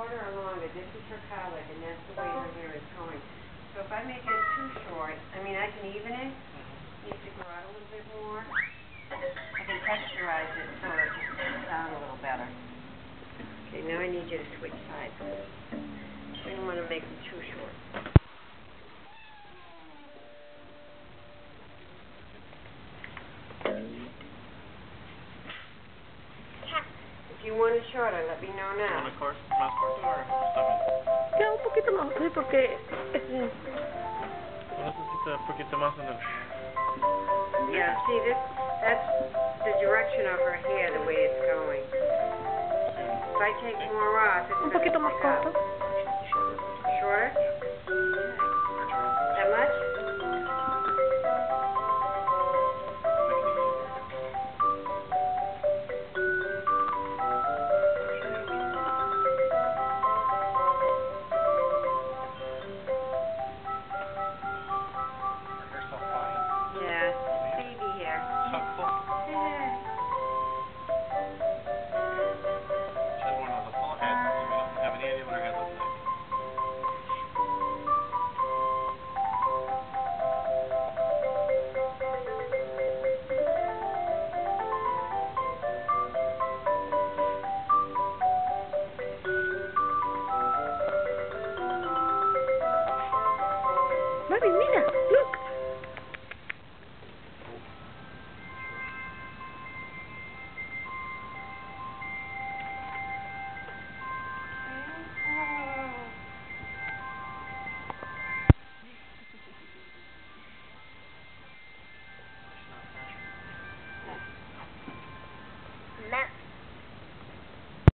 shorter or longer? This is her colic, and that's the way her hair is going. So if I make it too short, I mean, I can even it. Needs to grow out a little bit more. I can texturize it so it sounds a little better. Okay, now I need you to switch sides. We don't want to make them too short. If you want it shorter, let me know now. ¿Más corto o está bien? Ya, un poquito más, sí, porque Necesita un poquito más en el... Yeah, see, that's the direction of her hair, the way it's going. If I take more off, it's un going to poquito más stick up. corto. Shorter? That much? Yeah, baby hair. So cool. Yeah. She has one of the full head, so we don't have any idea what her head looks like. Mami, mira, look.